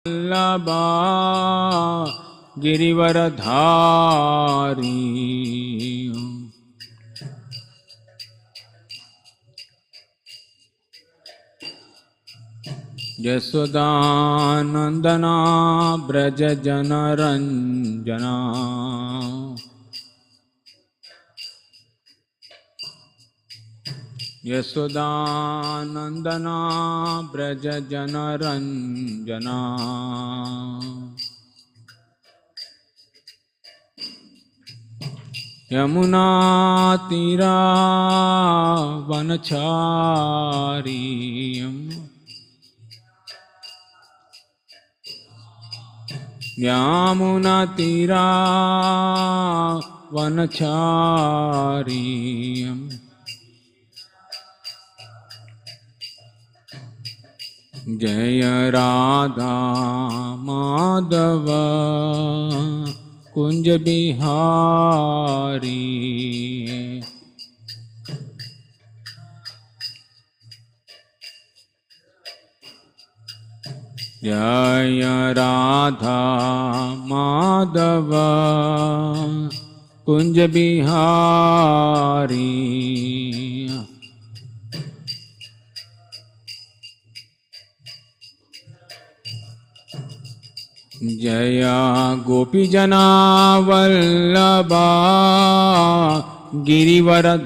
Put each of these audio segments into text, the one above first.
वल्लभा गिरिवरधारी। यशोदानंदना ब्रज जनरंजना। यशोदानंदना ब्रज जनरंजना। यमुना तीरा वनचारी। यमुना तीरा वनचारी। जय राधा माधव कुंज बिहारी। जय राधा माधव कुंज बिहारी। जय गोपी जना वल्लभा गिरिवरधारी।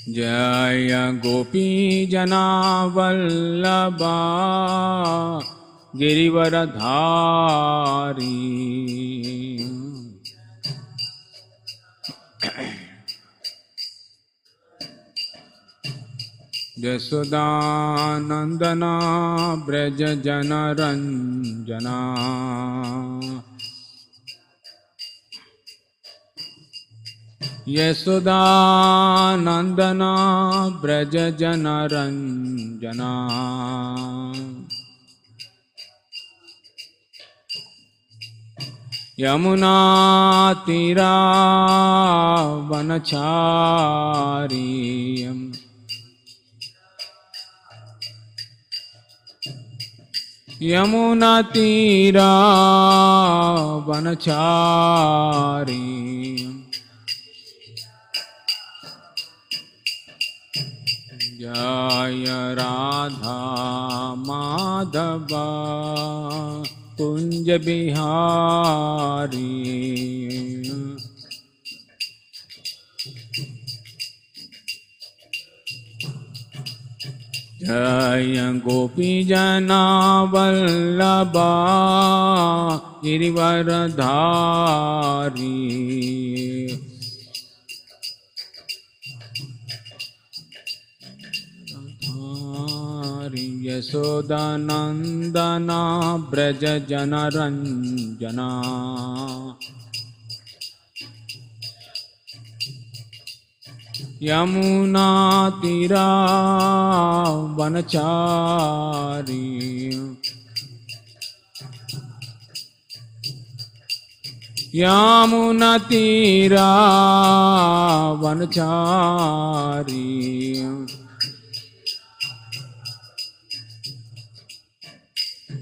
जय गोपी जना वल्लभा गिरिवरधारी। यशोदानंदना ब्रज जनरंजना। यशोदानंदना ब्रज जनरंजना। यमुना तीरा वनचारी। यमुना तीरा वनचारी। जय राधा माधव कुंज बिहारी। जय गोपी जना वल्लभा गिरिवरधारी। यशोदानंदना ब्रज जनरंजना। यमुना तीरा वनचारी। यमुना तीरा वनचारी।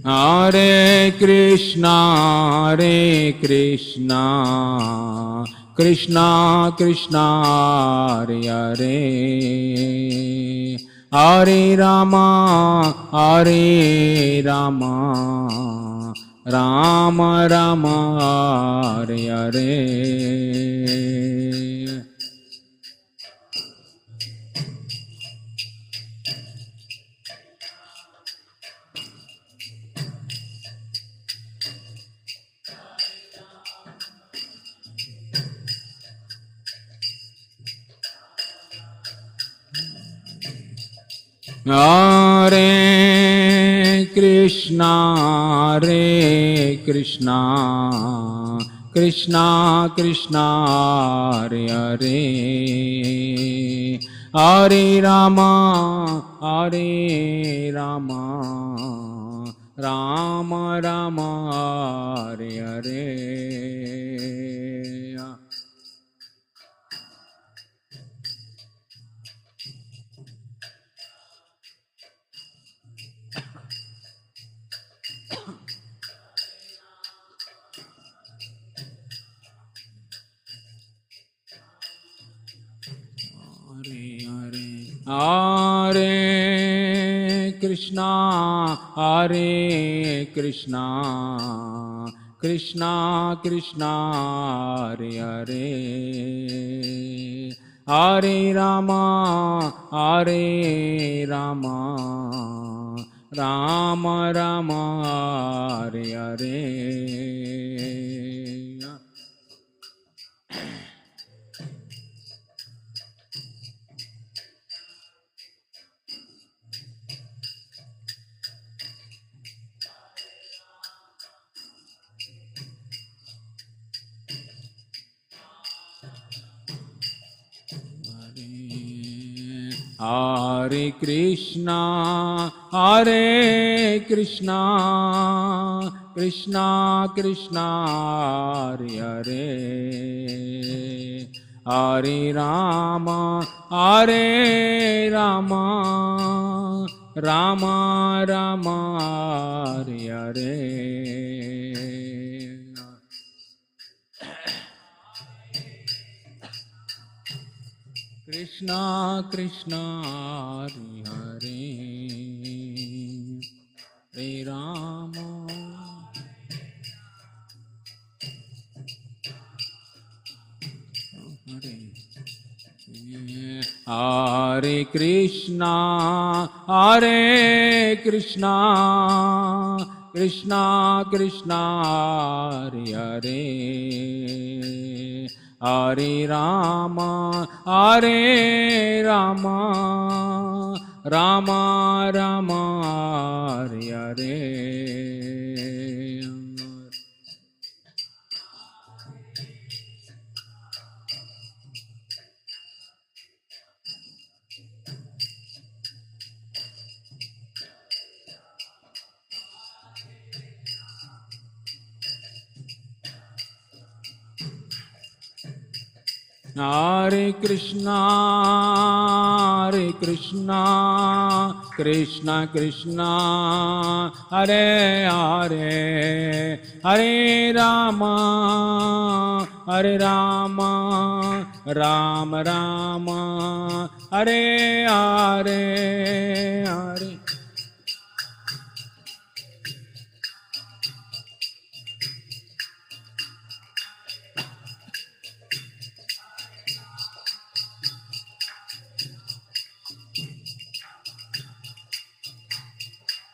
हरे कृष्णा कृष्णा कृष्णा हरे हरे। हरे रामा राम राम हरे हरे। हरे कृष्णा कृष्णा कृष्णा हरे हरे। हरे Rama Ram Ram Hare Hare. Hare Krishna, Hare Krishna, Krishna Krishna, Hare Hare, Hare Rama, Hare Rama, Rama Rama, Hare Hare. Hare Krishna, Hare Krishna, Krishna Krishna, Hare Hare, Hare Rama, Hare Rama, Rama Rama, Hare Hare. Krishna Krishna, Hare Hare, Hare Rama, Hare Krishna, Hare Krishna, Krishna Krishna, Hare Hare, Hare Rama, Hare Rama, Rama Rama, Hare Hare. Hare Krishna, Hare Krishna, Krishna Krishna, Hare Hare, Hare Rama, Hare Rama, Rama Rama, Hare Hare, Hare.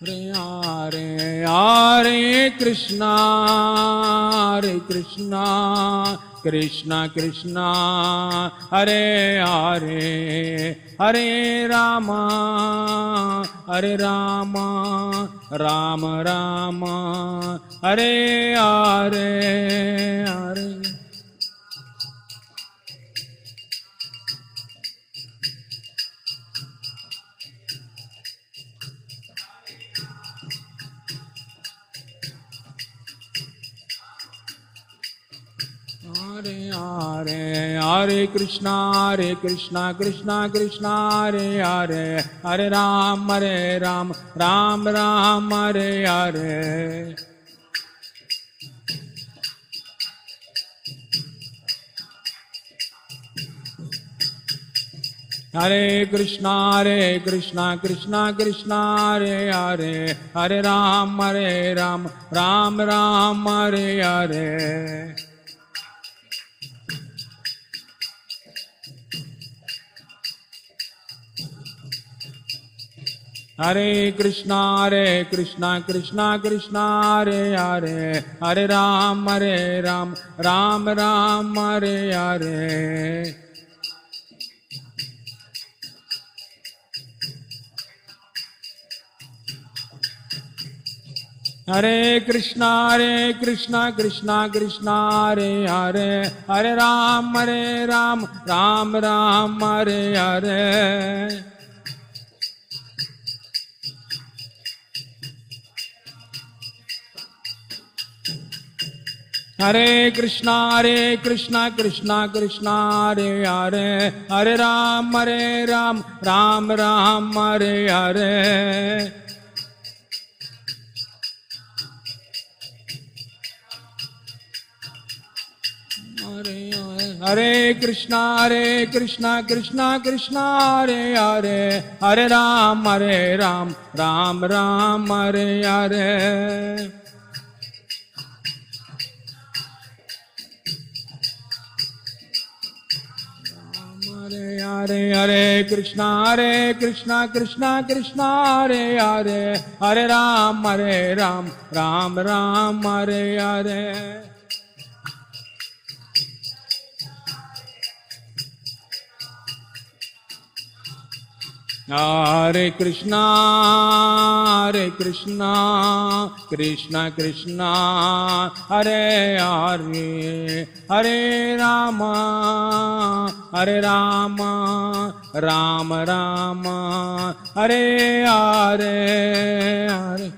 Hare Hare Krishna, Hare Krishna, Krishna Krishna, Hare Hare, Hare Rama, Hare Rama, Rama Rama, Hare Hare, Hare. Hare Hare, Hare Krishna, Krishna Krishna, Hare Hare, Hare Ram, Ram Ram, Hare Hare. Hare Krishna, Krishna Krishna, Hare Hare, Hare Ram, Ram Ram, Hare Hare. Hare Krishna, Krishna Krishna, Hare Hare, Hare Ram, Ram Ram, Hare Hare. Hare Krishna, Krishna Krishna, Hare Hare, Hare Ram, Ram Ram, Hare Hare. Hare Krishna, Krishna Krishna, Hare Hare, Hare Ram, Ram Ram, Hare Hare. Hare Hare. Hare Krishna Krishna Krishna Hare Hare Hare Ram Ram Ram Hare Hare Hare Hare Krishna Krishna Krishna Hare Hare Hare Ram Ram Ram Hare Hare Hare Krishna Krishna Krishna Hare Hare Hare Rama Rama Rama Hare Hare Hare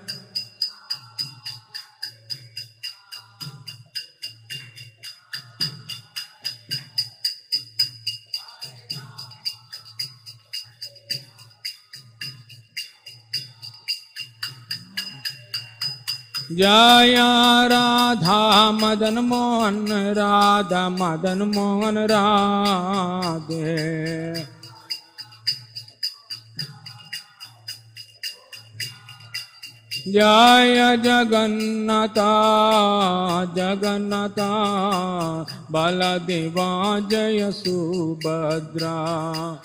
Jaya Radha Madan Mohan Radha Madan Mohan Radhe Jaya Jagannatha Jagannatha Baladeva Jaya Subhadra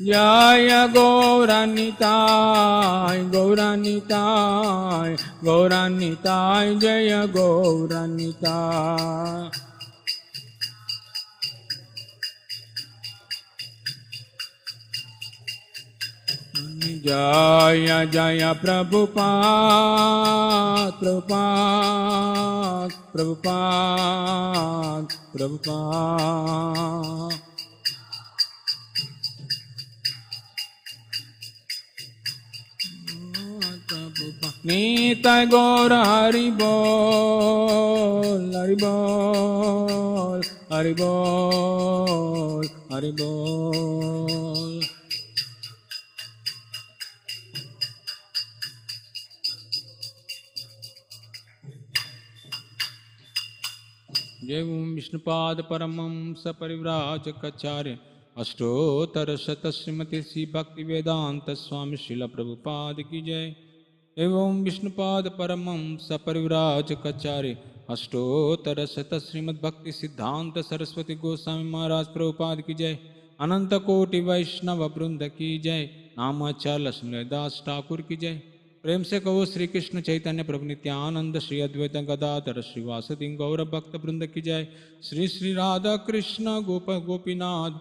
Jaya Gauranitai Gauranitai Gauranitai Jaya Gauranitai Jaya Jaya Prabhupada Prabhupada Prabhupada Prabhupada Nitai Gaura Haribol Haribol Haribol Haribol Jai Om Vishnupad Paramam Saparivrajakacarya Ashtottara Shata Srimati Sri Bhakti Vedanta Swami Srila Prabhupada Ki Jai Evam Vishnupad Paramam Saparivrajakacarya Ashtottara Shata Srimad Bhakti Siddhanta Saraswati Goswami Maharaj Prabhupada Ki Jai Ananta Koti Vaishnava Brunda Ki Jai Namacharya Smridas Thakur Ki Jai प्रेम से कहो श्री कृष्ण चैतन्य प्रभु नित्यानंद श्री अद्वैत गदाधर श्रीवासदि गौर भक्त वृंद की जय श्री श्री राधा कृष्ण गोप गोपीनाथ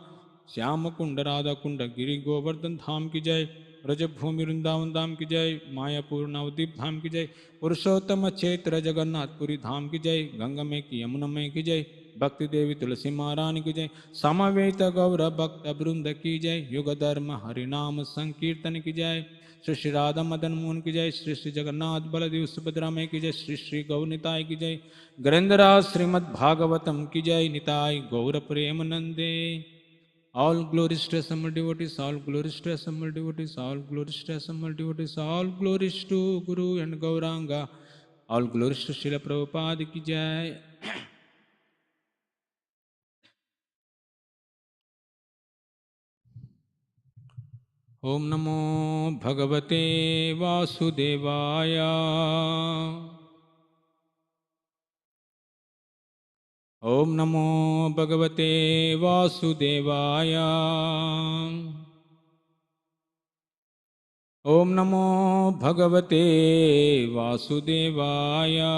श्याम कुंड राधा कुंड गिरि गोवर्धन धाम की जय ब्रज भूमि वृंदावन धाम की जय मायापुर नवदीप धाम की जय पुरुषोत्तम क्षेत्र जगन्नाथपुरी धाम की जय गंगा में की यमुना में की जय भक्ति देवी तुलसी महारानी की जय समवेत गौर भक्त वृंद की जय युग धर्म हरिनाम संकीर्तन की जय श्री श्री राधा मदन मोहन की जय श्री श्री जगन्नाथ बलदेव सुभद्रा में की जय श्री श्री गौ निताय की जय ग्रंथराज श्रीमद् भागवतम की जय निताय गौर प्रेम नंदे all glories to assembled devotees, all glories to assembled devotees, all glories to assembled devotees, all glories to Guru and Gauranga, all glories to Srila Prabhupada ki jai. Om Namo Bhagavate Vasudevaya. Om Namo Bhagavate Vasudevaya. Om Namo Bhagavate Vasudevaya.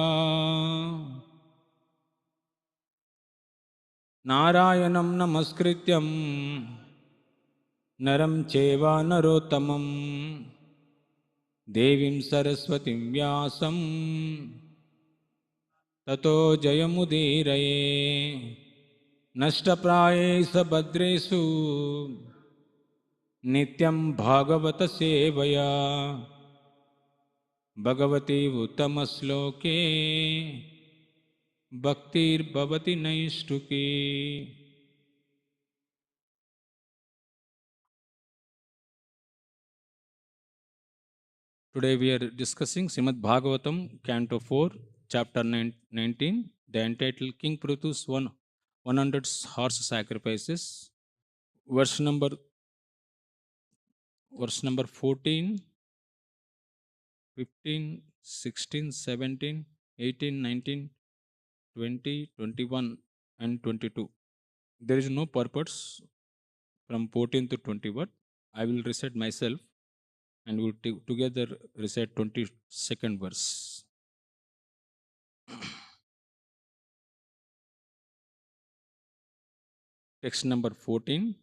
Narayanam Namaskrityam Naram Cheva Narottamam Devim Saraswatim Vyasam Tato Jayamudiraye Nashtaprayesu Bhadresu Nityam Bhagavata Sevaya Bhagavati Uttamasloke Bhaktir Bhavati Naishtuki. Today we are discussing Srimad Bhagavatam, Canto 4, Chapter 19, the entitled King Pruthus 100 Horse Sacrifices, verse number, verse number 14, 15, 16, 17, 18, 19, 20, 21, and 22. There is no purpose from 14 to 21. I will recite myself and we will together recite 22nd verse. Text number 14.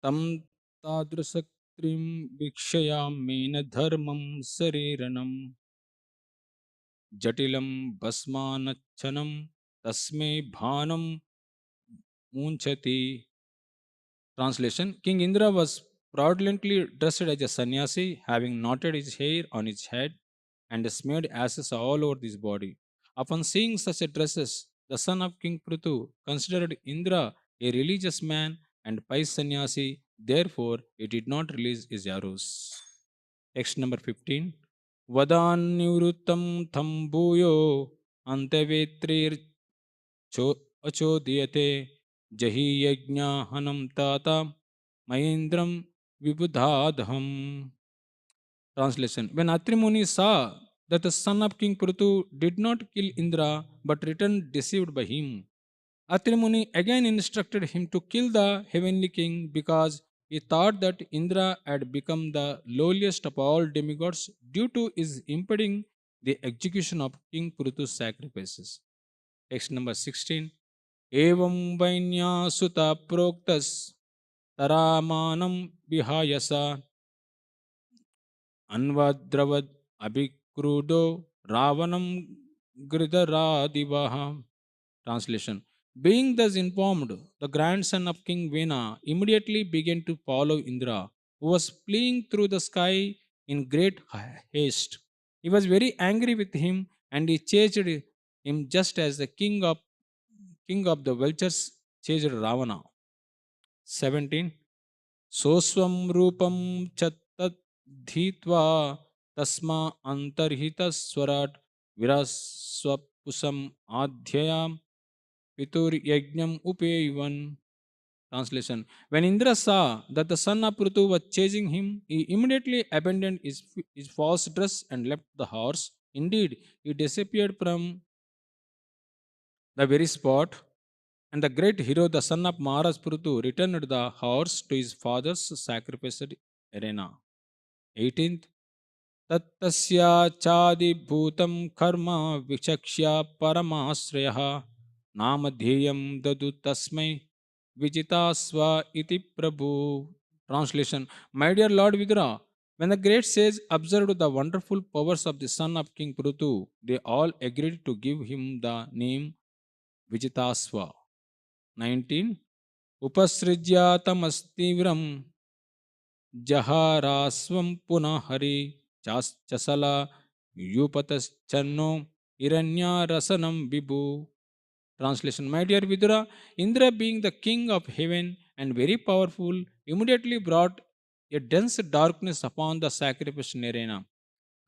Tam tadrusakrim vikshayamena dharmam sariranam jatilam basmanachanam tasme bhanam munchati. Translation: King Indra was proudly dressed as a sannyasi, having knotted his hair on his head and smeared ashes all over his body. Upon seeing such a dresses, the son of King Prithu considered Indra a religious man and pious sannyasi, therefore he did not release his arrows. Text number 15. Vadanyuruttam thambuyo antavetrir अचोदयते जहि यज्ञाहनं ताता महेन्द्रम vibudhadham. Translation: When Atri Muni saw that the son of King Prithu did not kill Indra but returned deceived by him, Atri Muni again instructed him to kill the heavenly king because he thought that Indra had become the lowliest of all demigods due to his impeding the execution of King Prithu's sacrifices. Text number 16. एवं वैन्यासुता प्रोक्तस तरामानं विहायसा अन्वद्रवद् अभिक्रुदो रावणं गृधरादिवः. Translation: Being thus informed, the grandson of King Vena immediately began to follow Indra, who was fleeing through the sky in great haste. He was very angry with him and he chased him just as the king of the vultures chased Ravana. 17. Soswam rupam chattat dhitva tasma antarhita swarat viraswapusam adhyayam pitur yajnam upevan. Translation: When Indra saw that the son of Prithu was chasing him, he immediately abandoned his false dress and left the horse. Indeed, he disappeared from the very spot. And the great hero, the son of Maharaj Prithu, returned the horse to his father's sacrificed arena. 18th. Tattasya chadi bhutam karma vichakshya paramasrayah namadhyayam dadu tasmai vijitasva iti prabhu. Translation: My dear Lord Vidura, when the great sage observed the wonderful powers of the son of King Prithu, they all agreed to give him the name Vijitasva. 19. उपसृज्यातमस्तीव्रं जहारास्वं पुनः हरि चसला युपतश्चन्नो हिरण्यारसनं विभु. Translation: My dear Vidura, Indra, being the king of heaven and very powerful, immediately brought a dense darkness upon the sacrificial arena.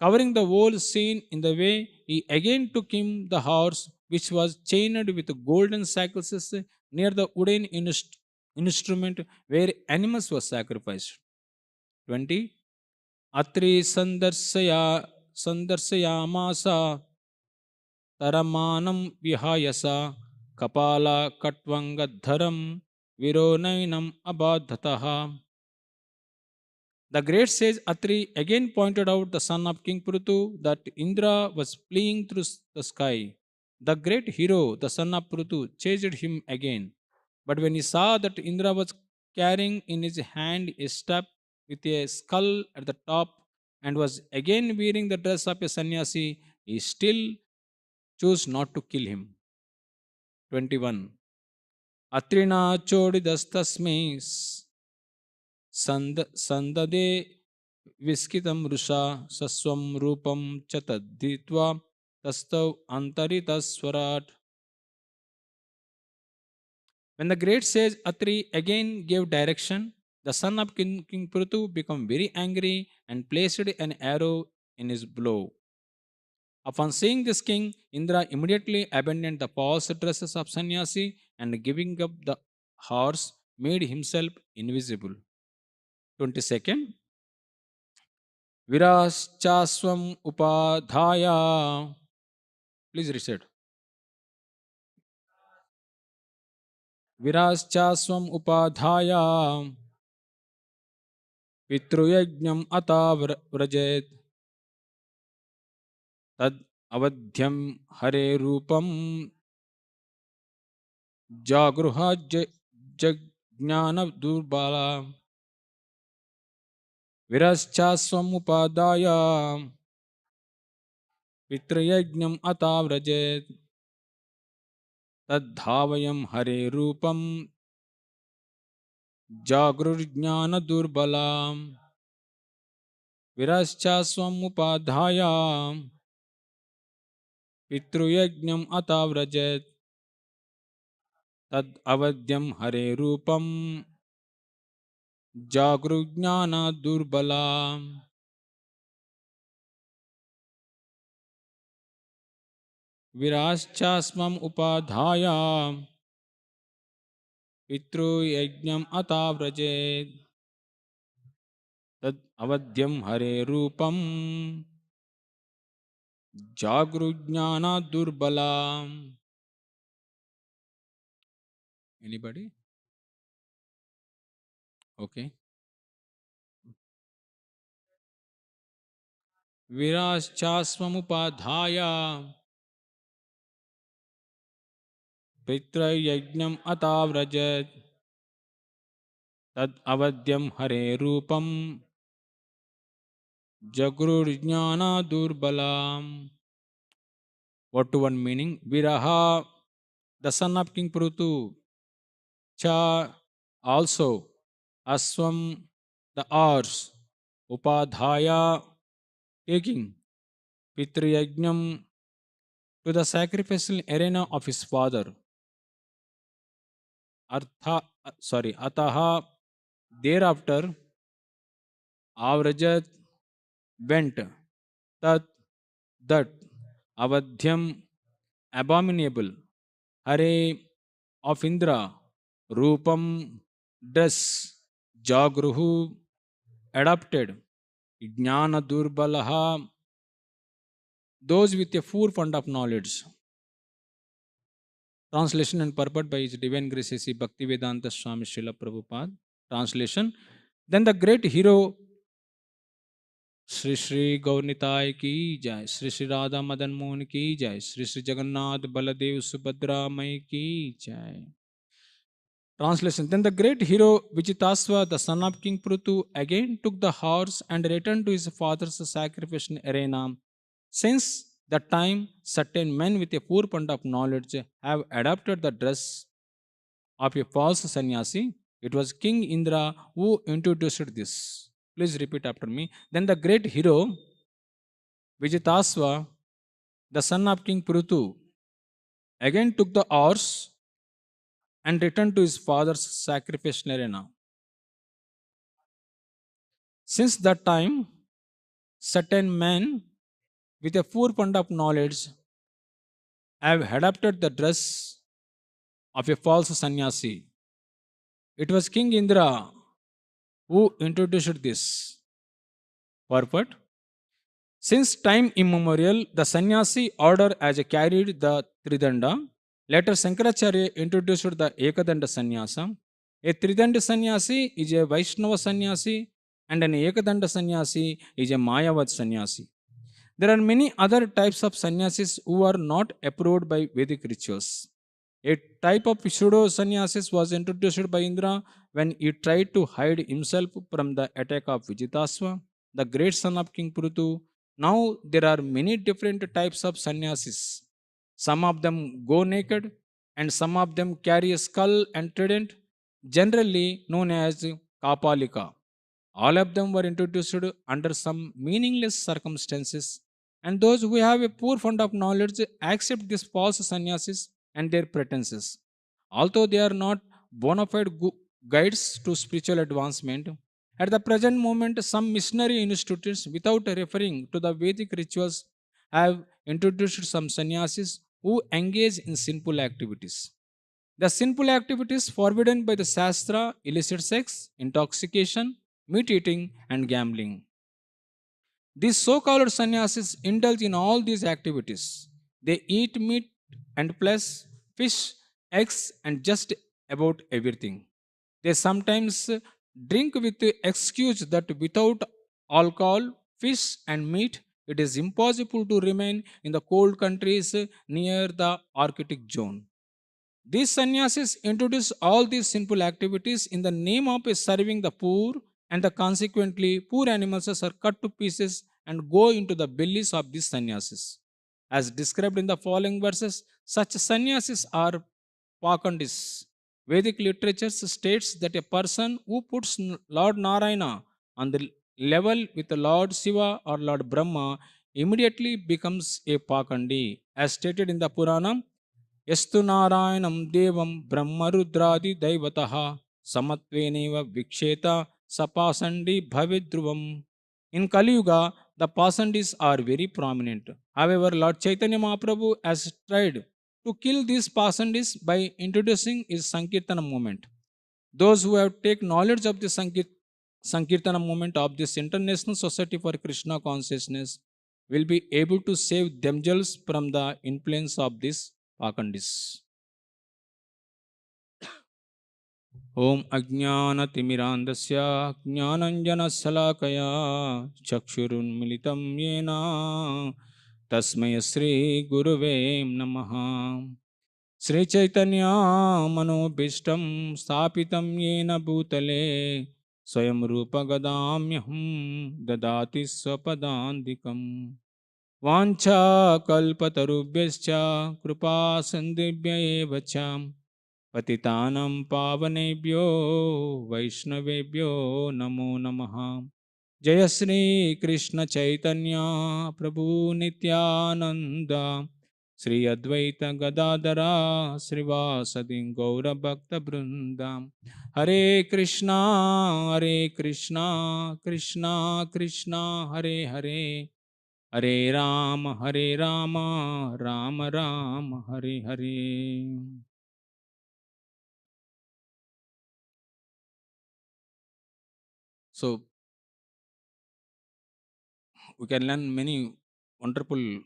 Covering the whole scene in the way, he again took him the horse, which was chained with golden shackles near the wooden instrument where animals were sacrificed. 20. Atri sandarsayamasa taramanam vihayasa kapala katvangadharam vironainam abadhataha. The great sage Atri again pointed out the son of King Prithu that Indra was fleeing through the sky. The great hero, the son of Prithu, chased him again. But when he saw that Indra was carrying in his hand a staff with a skull at the top and was again wearing the dress of a sannyasi, he still chose not to kill him. 21. Atrina chodidastasme sandade विस्कितं Rusha सस्वं रूपं च तद्धृत्वा तस्थौ antaritaswarat. When the great sage Atri again gave direction, the son of King Prithu became very angry and placed an arrow in his blow. Upon seeing this king, Indra immediately abandoned the false dresses of sannyasi and giving up the horse, made himself invisible. 22nd. Viraschaswam upadhaya. Please reset. Viraschaswam upadhaya. Pitruyajnam atavrajet. Tad avadhyam hare rupam jagruha jnana durbala. Viraschaswam upadhaya. Pitruyajnam atavrajet. Tad dhavayam hare rupam jagurjnana durbala. Viraschaswam upadhaya. Pitruyajnam atavrajat tad avadyam hare rupam jagrujnana durbala. Viraschasmam upadhaya pitruyajnam atavrajat tad avadyam hare rupam jagrujnana durbala. Anybody? Okay. Viraschasmam upadhaya pitruyajnam atavrajat tad avadyam hare rupam jagrujnana durbalam. What to one meaning? Viraha, the son of King Prutu, cha also, aswam, the hours, upadhaya, taking, pitriyajnam, to the sacrificial arena of his father, ataha, thereafter, avrajat, went, tat, that, avadhyam, abominable, hare of Indra, rupam, dress, jagruhu, adopted, jnana durbalaha, those with a poor fund of knowledge. Translation and purport by His Divine Grace A.C. Bhaktivedanta Swami Srila Prabhupada. Translation. Then the great hero Shri Shri Gaurnitai ki jai, Shri Shri Radha Madan Mohan ki jai, Shri Shri Jagannath Baladev Subhadra Mai ki jai. Translation. Then the great hero Vijitasva, the son of King Prutu, again took the horse and returned to his father's sacrificial arena. Since that time, certain men with a poor fund of knowledge have adopted the dress of a false sannyasi. It was King Indra who introduced this. Please repeat after me. Then the great hero Vijitasva, the son of King Prutu, again took the horse and returned to his father's sacrificial arena. Since that time, certain men with a poor fund of knowledge have adopted the dress of a false sannyasi. It was King Indra who introduced this. Purport. Since time immemorial, the sannyasi order has carried the Tridanda. Later, Sankaracharya introduced the Ekadanda sannyasa. A Tridanda sannyasi is a Vaishnava sannyasi, and an Ekadanda sannyasi is a Mayavad sannyasi. There are many other types of sannyasis who are not approved by Vedic rituals. A type of pseudo sannyasis was introduced by Indra when he tried to hide himself from the attack of Vijitasva, the great son of King Prutu. Now there are many different types of sannyasis. Some of them go naked and some of them carry a skull and trident, generally known as Kapalika. All of them were introduced under some meaningless circumstances, and those who have a poor fund of knowledge accept these false sannyasis and their pretenses. Although they are not bona fide guides to spiritual advancement. At the present moment, some missionary institutes, without referring to the Vedic rituals, have introduced some sannyasis who engage in sinful activities. The sinful activities forbidden by the Shastra illicit sex, intoxication, meat eating, and gambling. These so called sannyasis indulge in all these activities. They eat meat and plus fish, eggs, and just about everything. They sometimes drink with the excuse that without alcohol, fish, and meat, it is impossible to remain in the cold countries near the Arctic zone. These sannyasis introduce all these sinful activities in the name of serving the poor, and the consequently, poor animals are cut to pieces and go into the bellies of these sannyasis. As described in the following verses, such sannyasis are pakandis. Vedic literature states that a person who puts Lord Narayana on the level with Lord Shiva or Lord Brahma immediately becomes a pakandi. As stated in the Purana, यस्तु नारायणं देवं ब्रह्मरुद्रादि दैवतः समत्वेनैव विक्षेता sapasandi bhavidruvam. In Kali Yuga, the pasandis are very prominent. However, Lord Chaitanya Mahaprabhu has tried to kill these pasandis by introducing his sankirtana movement. Those who have taken knowledge of the sankirtana movement of this International Society for Krishna Consciousness will be able to save themselves from the influence of this pakandis. Om Ajnanatimirandasya Jnananjanasalakaya Chakshurunmilitam Yena Tasmaya Sri Guruve Namaha. Sri Chaitanya Manobishtam Stapitam Yena Bhutale Swayam Rupa Gadamyaham Dadati Swapadandikam Vancha Kalpatarubhyascha Kripa Sandibhya Evacham Patitanam Pavanebhyo Vaishnavebhyo Namo Namaha. Jaya Sri Krishna Chaitanya Prabhu Nityananda Sri Advaita Gadadara Srivasadi Gaura Bhakta Brindam. Hare Krishna Hare Krishna Krishna Krishna Hare Hare Hare Rama Rama Rama Hare Hare. So we can learn many wonderful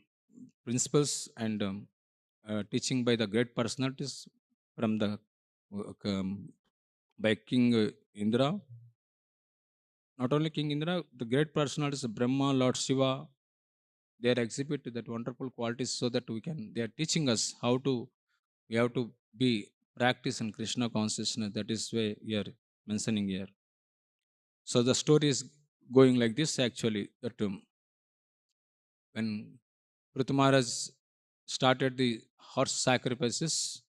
principles and teaching by the great personalities from the by King Indra. Not only King Indra, the great personalities Brahma, Lord Shiva, they are exhibit that wonderful qualities so that we can. They are teaching us how to we have to be practice in Krishna consciousness. That is why we are mentioning here. So the story is going like this actually. That when Prithu Maharaj started the horse sacrifices,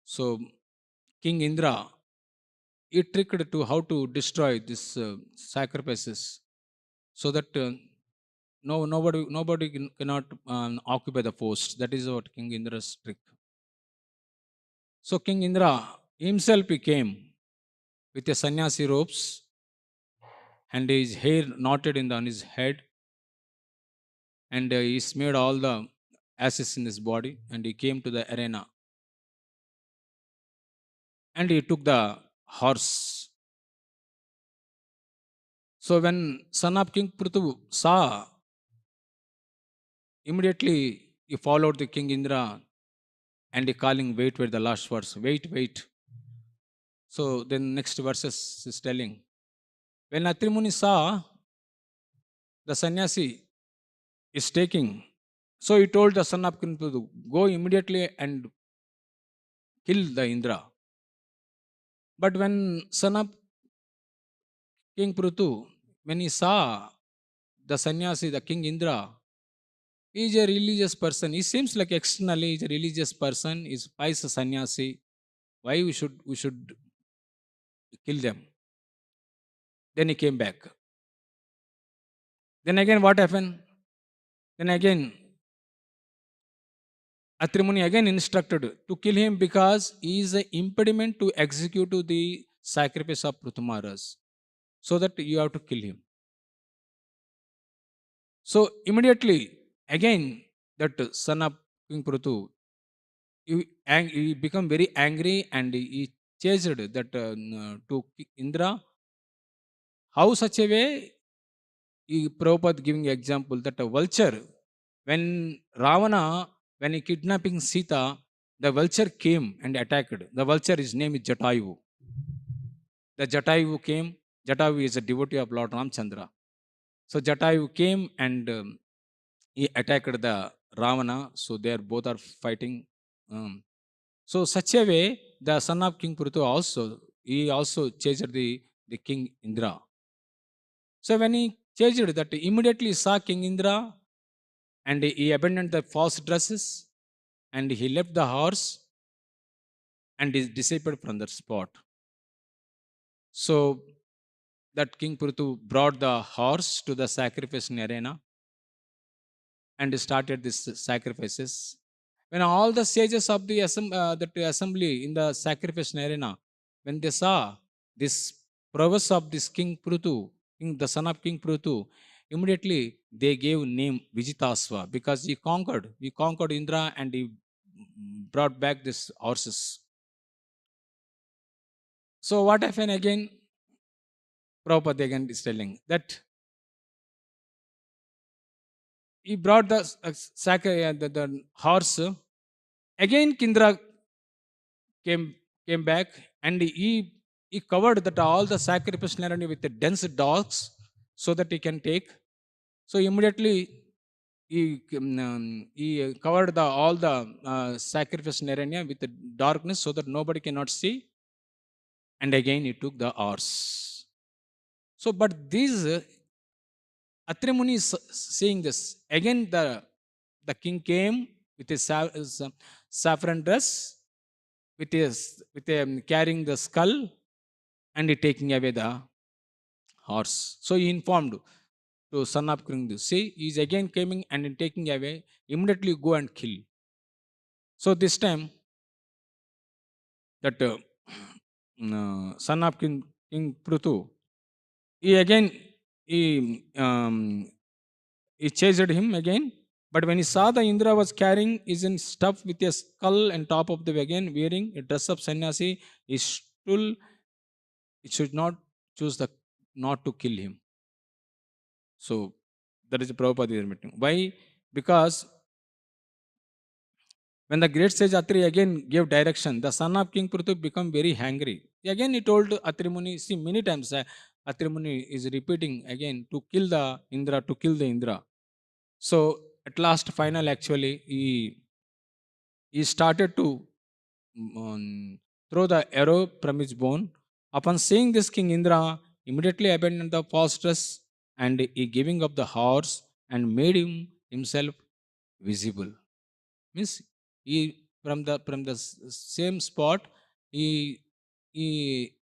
so King Indra he tricked to how to destroy these sacrifices so that nobody cannot occupy the post. That is what King Indra's trick. So King Indra himself he came with a sannyasi robes and his hair knotted on his head, and he smeared all the ashes in his body, and he came to the arena and he took the horse. So when son of King Prithu saw, immediately he followed the King Indra and he calling, wait, the last verse, wait. So then next verses is telling, when Atri Muni saw the sannyasi is taking, so he told the son of King Prithu, go immediately and kill the Indra. But when son of King Prithu, when he saw the sannyasi, the King Indra, he is a religious person. He seems like externally he is a religious person. He is pious sannyasi. Why we should kill them? Then he came back. Then again, what happened? Then again, Atri Muni again instructed to kill him because he is an impediment to execute the sacrifice of Pruthumaras, so that you have to kill him. So immediately again that son of King Prutu, he become very angry and he chased that to Indra. How such a way? Prabhupada giving example that a vulture, when Ravana, when he kidnapping Sita, the vulture came and attacked. The vulture, his name is Jatayu. The Jatayu came. Jatayu is a devotee of Lord Ramchandra. So Jatayu came and he attacked the Ravana. So they are both are fighting. So such a way, the son of King Prutu also, he also chased the King Indra. So when he chased that, immediately saw King Indra and he abandoned the false dresses and he left the horse and is disappeared from that spot. So that King Prutu brought the horse to the sacrificing arena and started these sacrifices. When all the sages of the assembly in the sacrificing arena, when they saw this prowess of this King Prutu, the son of King Prutu, immediately they gave name Vijitasva because he conquered Indra and he brought back these horses. So what happened again? Prabhupada again is telling that he brought the horse. Again, Kindra came came back and he covered that all the sacrificial area with the dense dogs so that he can take. So immediately he covered all the sacrificial area with the darkness so that nobody cannot see. And again he took the horse. So, but these Atri Muni is saying this. Again, the king came with his saffron dress, with carrying the skull, and he taking away the horse. So he informed to son of King, see, he is again coming and taking away. Immediately go and kill. So this time, that son of King Prutu, he again he chased him again. But when he saw the Indra was carrying is in stuff with a skull and top of the wagon, wearing a dress of sannyasi, he still it should not choose the not to kill him. So that is a Prabhupada is admitting. Why? Because when the great sage Atri again gave direction, the son of King Prutu become very angry. Again he told Atri Muni, see many times Atri Muni is repeating again to kill the Indra, to kill the Indra. So at last, final actually, he started to throw the arrow from his bone. Upon seeing this, King Indra immediately abandoned the false dress and he giving up the horse and made himself visible. Means he from the same spot he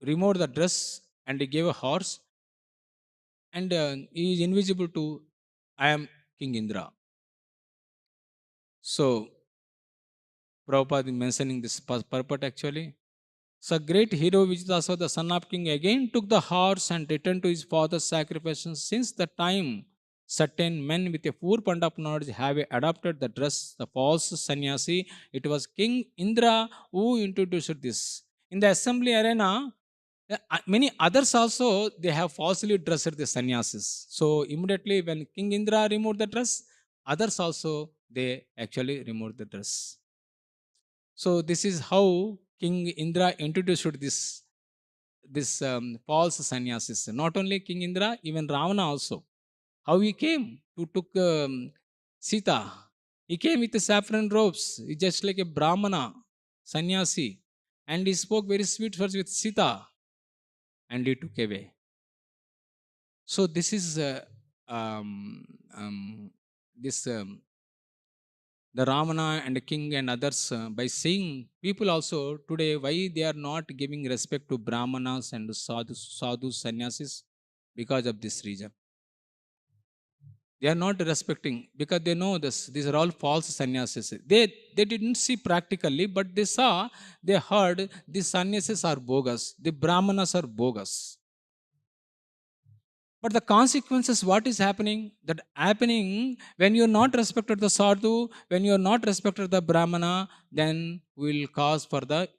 removed the dress and he gave a horse and he is invisible to I am King Indra. So Prabhupada is mentioning this purport actually. So great hero Vijitasa, the son of king, again took the horse and returned to his father's sacrifices. Since the time certain men with a poor fund of knowledge have adopted the dress, the false sannyasi, it was King Indra who introduced this. In the assembly arena, many others also they have falsely dressed the sannyasis. So immediately when King Indra removed the dress, others also they actually removed the dress. So this is how King Indra introduced this false sannyasis. Not only King Indra, even Ravana also. How he came to took Sita. He came with the saffron robes. He just like a Brahmana, sannyasi, and he spoke very sweet words with Sita, and he took away. So this is this the Ramana and the king and others by seeing people also today why they are not giving respect to Brahmanas and sadhus, sannyasis because of this reason. They are not respecting because they know this. These are all false sannyasis. They didn't see practically, but they saw, they heard the sannyasis are bogus, the brahmanas are bogus. But the consequences, what is happening? That happening when you are not respected the sadhu, when you are not respected the brahmana, then will cause for the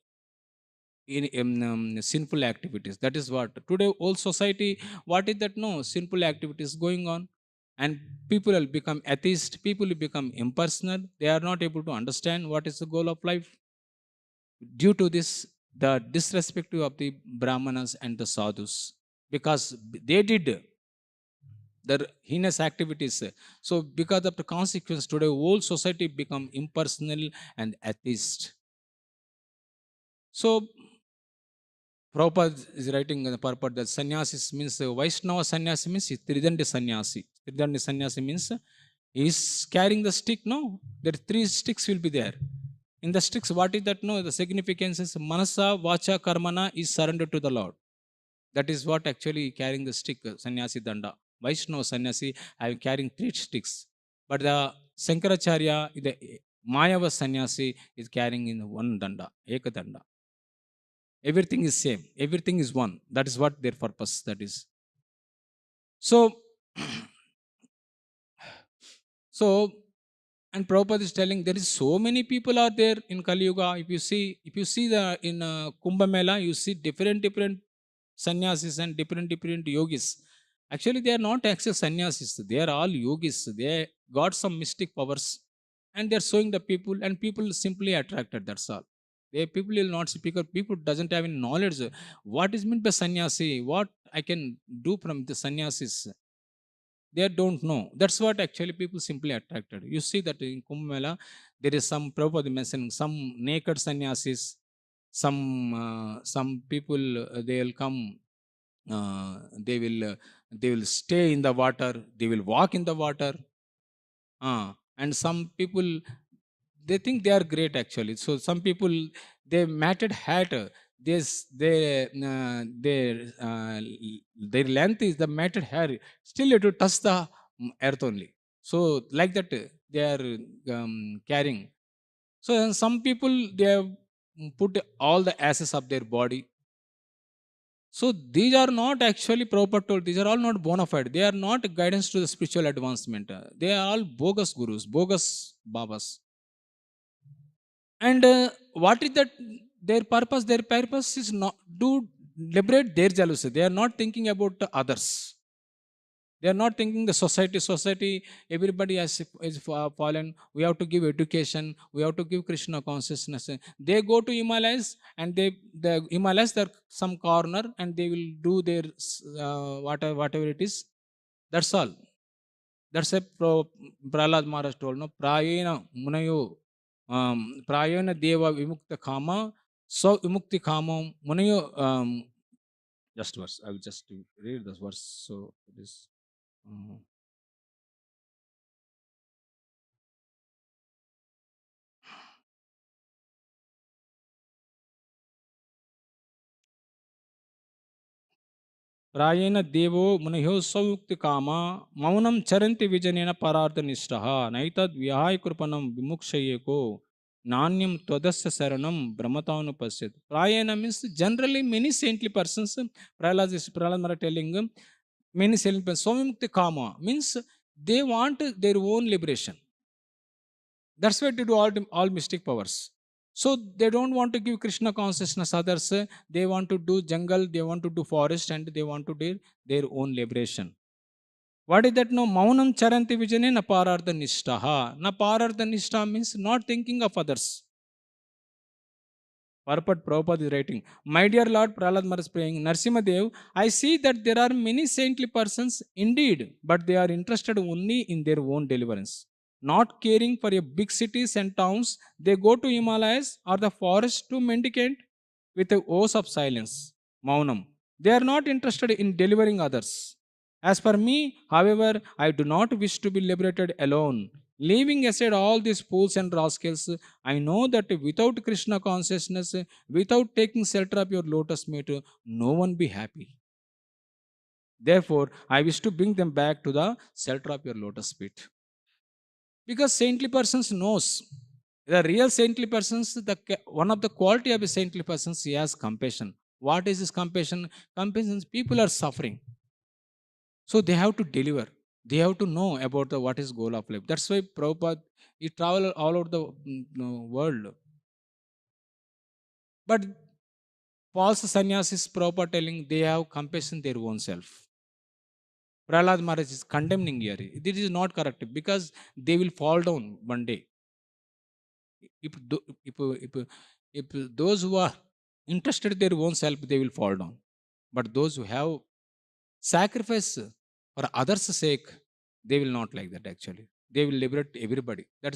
sinful activities. That is what today whole society, what is that? No, sinful activities going on, and people will become atheist, people will become impersonal, they are not able to understand what is the goal of life. Due to this, the disrespect of the brahmanas and the sadhus, because they did the heinous activities. So because of the consequence, today whole society become impersonal and atheist. So Prabhupada is writing in the purport that sannyasis means Vaishnava sannyasi means Tridandi sannyasi. Tridandi sannyasi means he is carrying the stick. No, there are three sticks will be there. In the sticks, what is that? No, the significance is manasa, vacha, karmana is surrendered to the Lord. That is what actually carrying the stick, sannyasi danda. Vaishnava sannyasi, I am carrying three sticks. But the Sankaracharya, the Mayava sannyasi is carrying in one danda, eka danda. Everything is same, everything is one. That is what their purpose, that is. So so and Prabhupada is telling there is so many people are there in Kali Yuga. If you see the in Kumbh Mela, you see different sannyasis and different yogis. Actually they are not actual sannyasis, they are all yogis. They got some mystic powers, and they are showing the people, and people simply attracted, that's all. They people will not speak, or people doesn't have any knowledge what is meant by sannyasi, what I can do from the sannyasis. They don't know. That's what actually people simply attracted. You see that in Kumbh Mela, there is some Prabhupada mentioning some naked sannyasis, some people they will come, uh, they will uh, they will stay in the water, they will walk in the water, and some people they think they are great actually. So some people, they matted hat, this they their their length is the matted hair, still it will touch the earth only. So like that they are carrying. So and some people, they have put all the ashes of their body. So these are not actually proper told. These are all not bona fide. They are not guidance to the spiritual advancement. They are all bogus gurus, bogus babas. And what is that? Their purpose? Their purpose is not to liberate their jealousy. They are not thinking about the others. They are not thinking the society. Society, everybody is fallen. We have to give education. We have to give Krishna consciousness. They go to Himalayas, and the Himalayas, there some corner, and they will do their whatever it is. That's all. That's a Prahlad Maharaj told. No, prayena munayo, prayena deva vimukta kama, so vimukti kama munayo. Just verse. I will just read this verse. So it is. प्रायेण देवो मुनयो सौक्ति कामा मौनम चरन्ति विजनेन परार्थ निष्ठः नैतद् विहाय कृपणं विमुक्षये को नान्यम त्वदस्य शरणं ब्रह्मतानुपश्यति. Prayena means generally many saintly persons. Prahlad Maharaj telling many saintly persons. Somukti kama means they want their own liberation. That's why they do all mystic powers. So they don't want to give Krishna consciousness others. They want to do jungle, they want to do forest, and they want to do their own liberation. What is that? No, maunam charanti vijane na parartha nishtaha. Na parartha nishta means not thinking of others. Purport Prabhupada is writing, my dear Lord, Prahlad Maharaj praying, Narsimadev, I see that there are many saintly persons indeed, but they are interested only in their own deliverance. Not caring for a big cities and towns, they go to Himalayas or the forest to mendicate with a oath of silence, Maunam. They are not interested in delivering others. As for me, however, I do not wish to be liberated alone. Leaving aside all these fools and rascals, I know that without Krishna consciousness, without taking shelter of your lotus feet, no one be happy. Therefore, I wish to bring them back to the shelter of your lotus feet. Because saintly persons knows the real saintly persons, one of the quality of a saintly persons, he has compassion. What is this compassion? Compassion is people are suffering. So they have to deliver. They have to know about the what is goal of life. That's why Prabhupada, he travel all over the world. But false sannyasis, Prabhupada telling they have compassion their own self. Prahlad Maharaj is condemning here. This is not correct because they will fall down one day. If, if those who are interested in their own self, they will fall down. But those who have sacrifice for others' sake, they will not like that actually. They will liberate everybody. That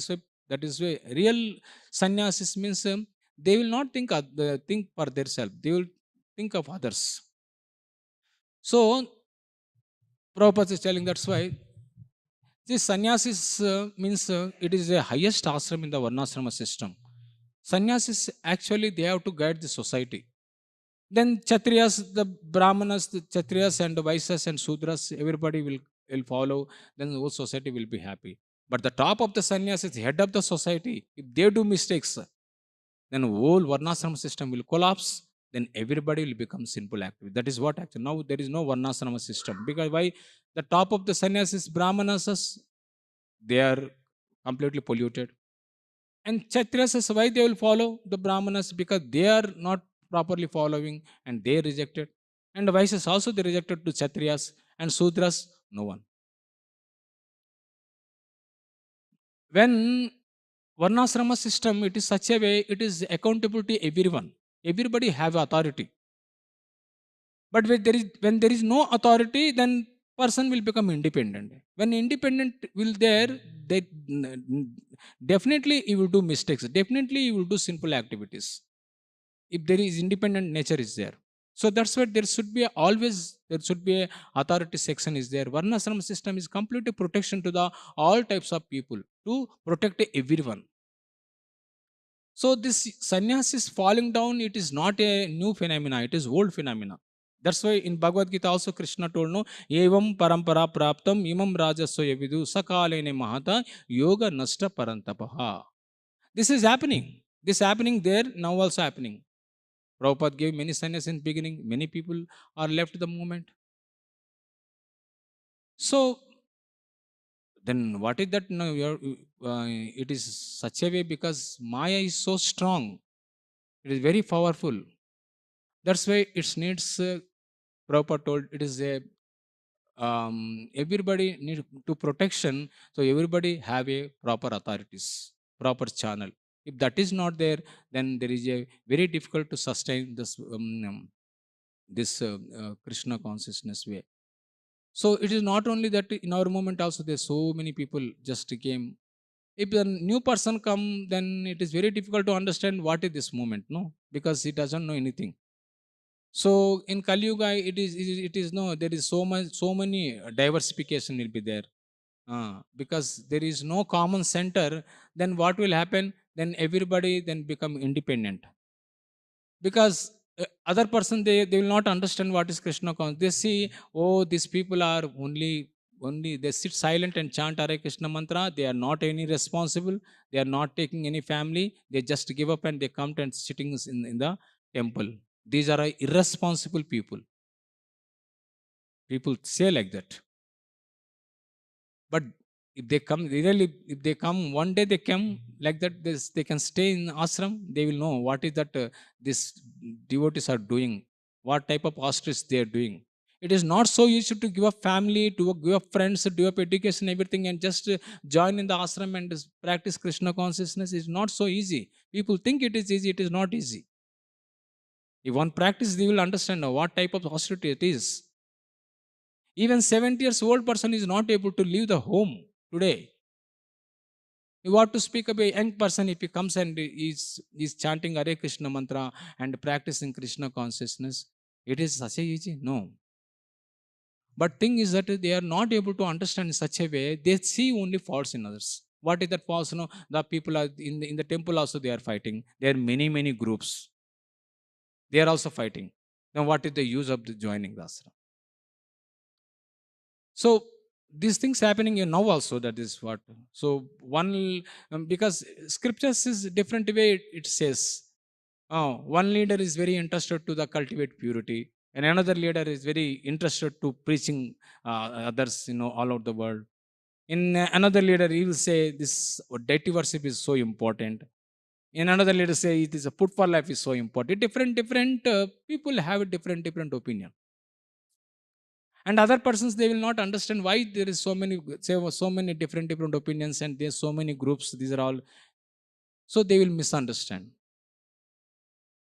is why real sannyasis means they will not think for themselves. They will think of others. So Prabhupada is telling that's why this sannyasis means it is the highest ashram in the varnashrama system. Sannyasis actually they have to guide the society. Then Kshatriyas, the Brahmanas, the Kshatriyas and the Vaishyas and Sudras, everybody will follow. Then the whole society will be happy. But the top of the sannyasis, the head of the society, if they do mistakes, then whole varnashrama system will collapse. Then everybody will become sinful active. That is what actually now there is no varnashrama system. Because why? The top of the sannyasis, Brahmanas, they are completely polluted. And Kshatriyas, why they will follow the Brahmanas? Because they are not properly following and they rejected. And the Vaishyas also they rejected to Kshatriyas and Sudras, no one. When Varnasrama system, it is such a way, it is accountable to everyone. Everybody have authority. But when there is no authority, then person will become independent. When independent will there, they definitely he will do mistakes. Definitely he will do sinful activities. If there is independent nature is there. So that's why there should be a authority section is there. Varnasrama system is completely protection to the all types of people to protect everyone. So this sannyas falling down. It is not a new phenomena. It is old phenomena. That's why in Bhagavad Gita also Krishna told no, evam parampara praptam imam rajasya vidu sakalene mahata yoga nasta parantapaha. This is happening. This happening there now also happening. Prabhupada gave many sannyas in beginning. Many people are left the movement. So then what is that? No, it is such a way because Maya is so strong. It is very powerful. That's why it needs, Prabhupada told, it is a, everybody need to protection. So everybody have a proper authorities, proper channel. If that is not there, then there is a very difficult to sustain this Krishna consciousness way. So it is not only that in our movement also there's so many people just came. If a new person come, then it is very difficult to understand what is this movement, no, because he doesn't know anything. So in Kali Yuga, it is no, there is so many diversification will be there, because there is no common center. Then what will happen? Then everybody then become independent because other person they will not understand what is Krishna consciousness. They see, oh, these people are only they sit silent and chant Hare Krishna mantra. They are not any responsible. They are not taking any family. They just give up and they come and sitting in the temple. These are irresponsible people. People say like that. But if they come really, if they come one day, they come like that, they can stay in ashram. They will know what is that this devotees are doing, what type of ostrich they are doing. It is not so easy to give up family, to give up friends, to give up education, everything, and just join in the ashram and practice Krishna consciousness. Is not so easy. People think it is easy. It is not easy. If one practice, they will understand now what type of austerity it is. Even 70 years old person is not able to leave the home today. You want to speak about a young person if he comes and is chanting Hare Krishna mantra and practicing Krishna consciousness. It is such a easy? No. But thing is that they are not able to understand in such a way. They see only faults in others. What is that faults? No, the people are in the temple also they are fighting. There are many groups. They are also fighting. Then what is the use of the joining the ashram? So these things happening now also, that is what. So one, because scriptures is different way it says, one leader is very interested to the cultivate purity, and another leader is very interested to preaching others, all over the world. In another leader, he will say this deity worship is so important. In another leader say it is a food for life is so important. Different people have a different opinion, and other persons, they will not understand why there is so many, say, so many different opinions, and there's so many groups, these are all. So they will misunderstand.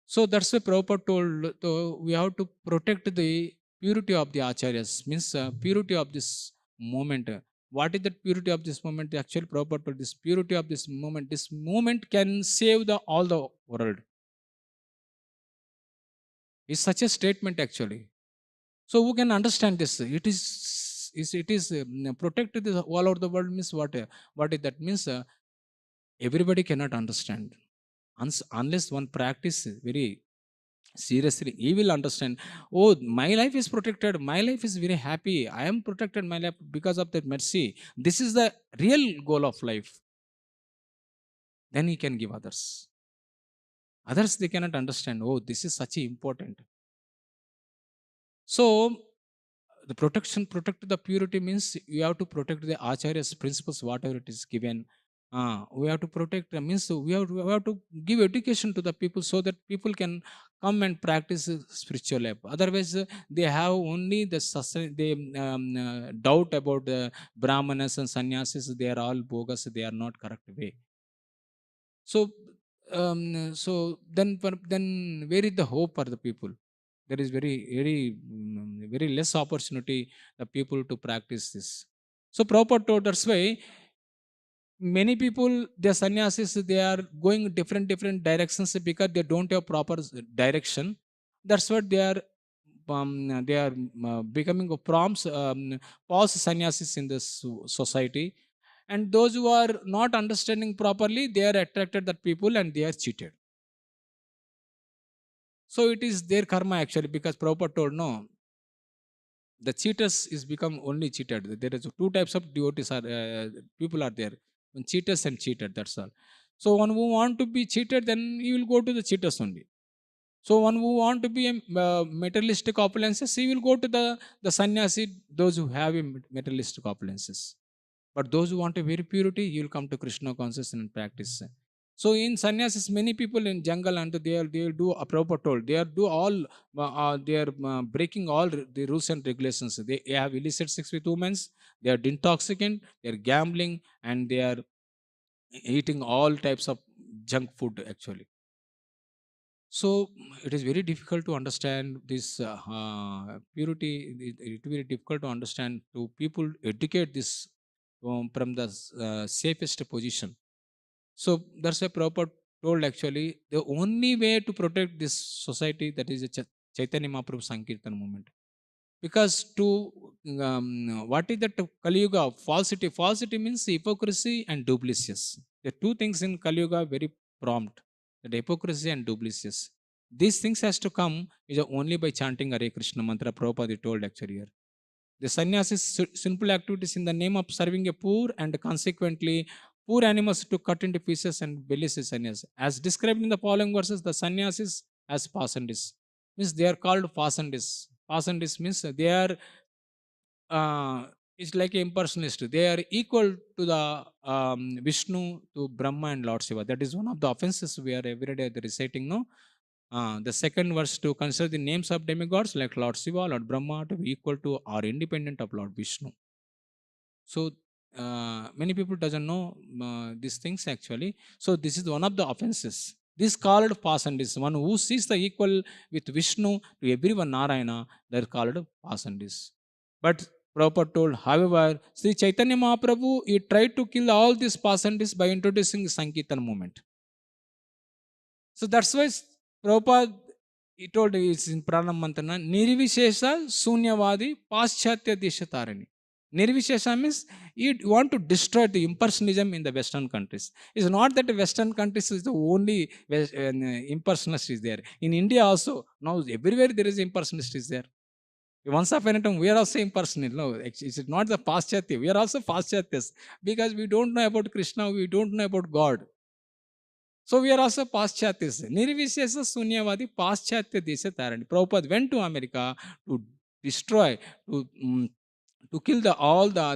So that's why Prabhupada told, we have to protect the purity of the acharyas, means purity of this moment. What is the purity of this moment? Actually, Prabhupada told this purity of this moment. This moment can save the all the world. It's such a statement actually. So who can understand this? It is protected this all over the world means what? What is that means? Everybody cannot understand unless one practice very seriously. He will understand. Oh, my life is protected. My life is very happy. I am protected my life because of that mercy. This is the real goal of life. Then he can give others. Others they cannot understand. Oh, this is such important. So the protect the purity means you have to protect the acharya's principles, whatever it is given. We have to protect, means we have to give education to the people so that people can come and practice spiritual life. Otherwise they have only the they doubt about the brahmanas and sannyasis. They are all bogus, they are not correct way. So then where is the hope for the people? There is very less opportunity the people to practice this. So Prabhupada told, that's why many people, the sannyasis, they are going different directions because they don't have proper direction. That's what they are becoming a prompts, false sannyasis in this society. And those who are not understanding properly, they are attracted that people and they are cheated. So it is their karma actually, because Prabhupada told no, the cheaters is become only cheated. There is two types of devotees are people are there, one cheaters and cheated, that's all. So one who want to be cheated, then he will go to the cheaters only. So one who want to be a materialistic opulences, he will go to the sannyasi, those who have a materialistic opulences. But those who want a very purity, you will come to Krishna consciousness and practice. So in sannyasis, many people in jungle and they will do a proper told. They are do all they are breaking all the rules and regulations. They have illicit sex with women. They are intoxicant. They are gambling, and they are eating all types of junk food actually. So it is very difficult to understand this purity. It is very difficult to understand to people educate this from the safest position. So that's a proper told actually the only way to protect this society, that is a Chaitanya Mahaprabhu Sankirtana movement. Because to what is that Kali Yuga? Falsity. Falsity means hypocrisy and duplicitous. The two things in Kali Yuga very prompt. The hypocrisy and duplicitous. These things has to come is only by chanting Hare Krishna mantra. Prabhupada told actually here. The sannyasis simple activities in the name of serving a poor and consequently poor animals to cut into pieces and bellies is sannyas. As described in the following verses, the sannyasis as pasandis means they are called pasandis. Pasandis means they are it's like an impersonalist. They are equal to the Vishnu, to Brahma and Lord Shiva. That is one of the offenses we are every day reciting. No, the second verse to consider the names of demigods like Lord Shiva, Lord Brahma to be equal to or independent of Lord Vishnu. So many people doesn't know these things actually. So this is one of the offenses. This called pasandis, one who sees the equal with Vishnu to everyone Narayana, they're called pasandis. But Prabhupada told, however, Sri Chaitanya Mahaprabhu, he tried to kill all these pasandis by introducing Sankirtan movement. So that's why Prabhupada, he told it's in Pranam Mantrana, Nirvishesha Sunyavadi Paschatya Dishatarani. Nirvishesha means you want to destroy the impersonalism in the Western countries. It's not that the Western countries is the only impersonalist is there. In India also, now everywhere there is impersonalist is there. Once upon a time, we are also impersonal. No, it's not the Paschatya. We are also Paschatyas because we don't know about Krishna, we don't know about God. So we are also Paschatyas. Nirvishesa Sunyavadi Paschatya Desha Tarani. Prabhupada went to America to destroy, to, mm, to kill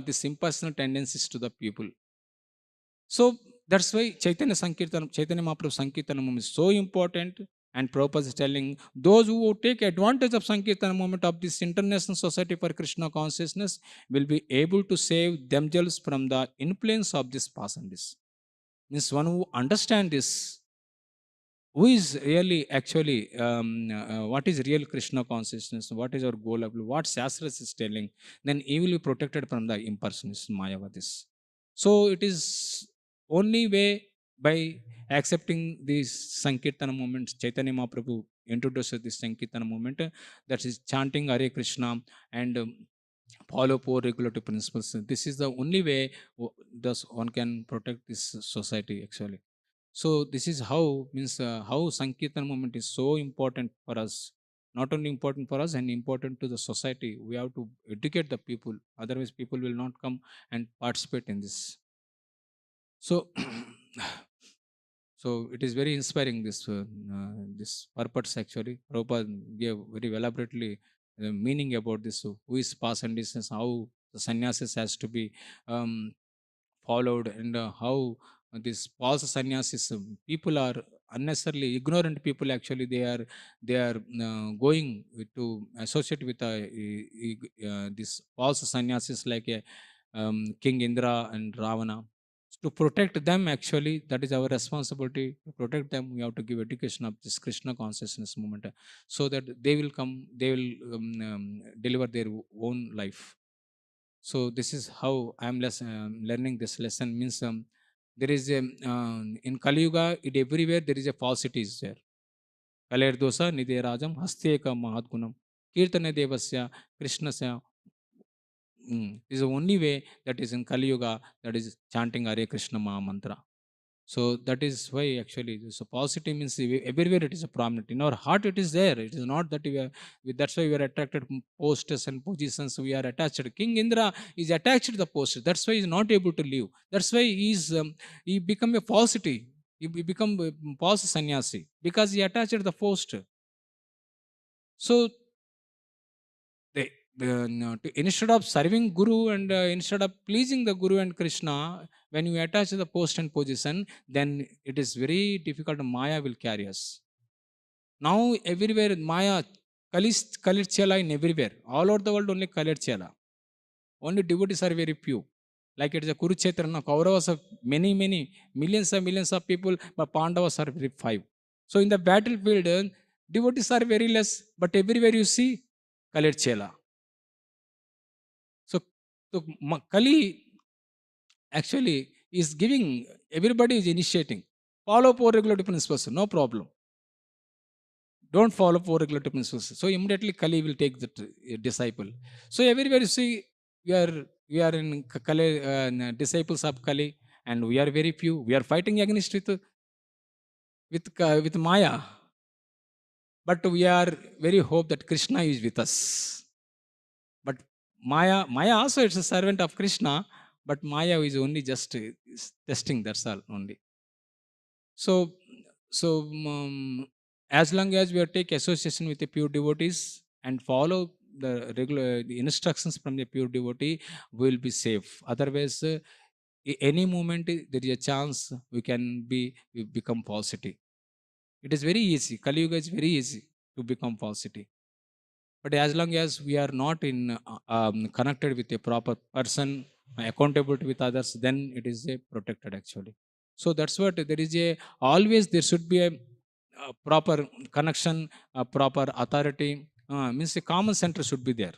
this impersonal tendencies to the people. So that's why Chaitanya Sankirtanam, Chaitanya Mahaprabhu Sankirtanam is so important. And Prabhupada is telling those who take advantage of Sankirtan movement of this International Society for Krishna Consciousness will be able to save themselves from the influence of this pasandis. Means one who understand this, who is really actually, what is real Krishna consciousness, what is our goal, what Shastras is telling, then he will be protected from the impersonist Mayavadis. So it is only way by accepting these Sankirtana movements. Chaitanya Mahaprabhu introduced this Sankirtana movement, that is chanting Hare Krishna and follow four regulative principles. This is the only way thus one can protect this society actually. So this is how, means how Sankirtan movement is so important for us. Not only important for us and important to the society. We have to educate the people. Otherwise, people will not come and participate in this. So, so it is very inspiring. This purpose actually. Prabhupada gave very elaborately the meaning about this. So who is past and distance? How the sannyasis has to be followed, and how this false sannyasis, people are unnecessarily ignorant people actually. They are going to associate with this false sannyasis like a King Indra and Ravana. To protect them actually, that is our responsibility. To protect them, we have to give education of this Krishna consciousness movement, so that they will come, they will deliver their own life. So this is how I am learning this lesson. Means there is a in Kali Yuga, it everywhere there is a falsity is there. Kaler dosa nidhe rajam hasteka mahatgunam kirtane devasya krishnasya. Is the only way that is in Kali Yuga, that is chanting Hare Krishna Maha Mantra. So that is why actually so positive means everywhere it is a prominent. In our heart it is there. It is not that that's why we are attracted to posters and positions. We are attached. King Indra is attached to the poster. That's why he is not able to live. That's why he become a falsity. He become a false sannyasi because he attached to the poster. So instead of serving Guru and instead of pleasing the Guru and Krishna, when you attach the post and position, then it is very difficult. Maya will carry us. Now everywhere Maya, Kalit in everywhere. All over the world only Kalit. Only devotees are very few. Like it is a Kurukshetra, now Kauravas are many, millions of people, but Pandavas are very five. So in the battlefield, devotees are very less, but everywhere you see Kalit. So, Kali actually is giving, everybody is initiating. Follow four regulative principles, no problem. Don't follow four regulative principles. So immediately Kali will take the disciple. So everywhere you see, we are in Kali, disciples of Kali, and we are very few. We are fighting against with Maya, but we are very hope that Krishna is with us. But Maya also is a servant of Krishna, but Maya is only just is testing. That's all only. So, as long as we take association with the pure devotees and follow the instructions from the pure devotee, we will be safe. Otherwise, any moment there is a chance we become falsity. It is very easy. Kali Yuga is very easy to become falsity. But as long as we are not in connected with a proper person, accountability with others, then it is a protected actually. So that's what there is a always there should be a proper connection, a proper authority. Means a common center should be there.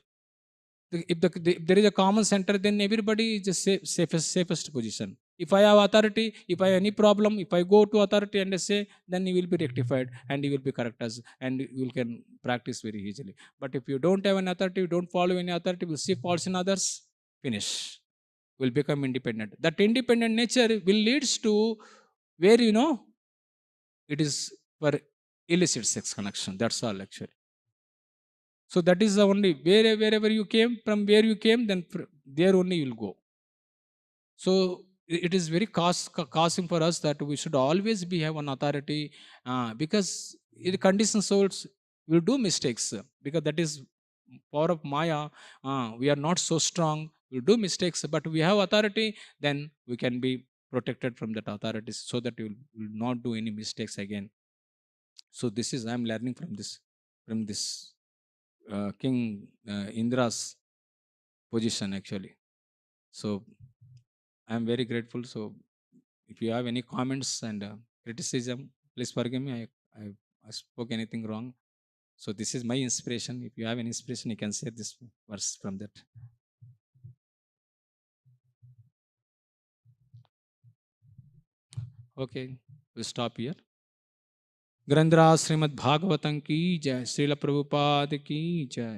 If there is a common center, then everybody is the safest position. If I have authority, if I have any problem, if I go to authority and I say, then you will be rectified and you will be correct as, and you can practice very easily. But if you don't have an authority, you don't follow any authority, will see faults in others, finish. Will become independent. That independent nature will leads to where it is for illicit sex connection. That's all actually. So that is the only, wherever you came, from where you came, then there only you will go. So it is very costing for us that we should always be have one authority, because in conditioned souls will do mistakes, because that is power of Maya. We are not so strong, we do mistakes, but we have authority, then we can be protected from that authority, so that you will not do any mistakes again. So this is, I am learning from this King Indra's position actually. So I am very grateful. So if you have any comments and criticism, please forgive me. I spoke anything wrong. So this is my inspiration. If you have any inspiration, you can say this verse from that. Okay, we stop here. ग्रंथराज Shrimad Bhagavatam की जय, श्रील प्रभुपाद की जय.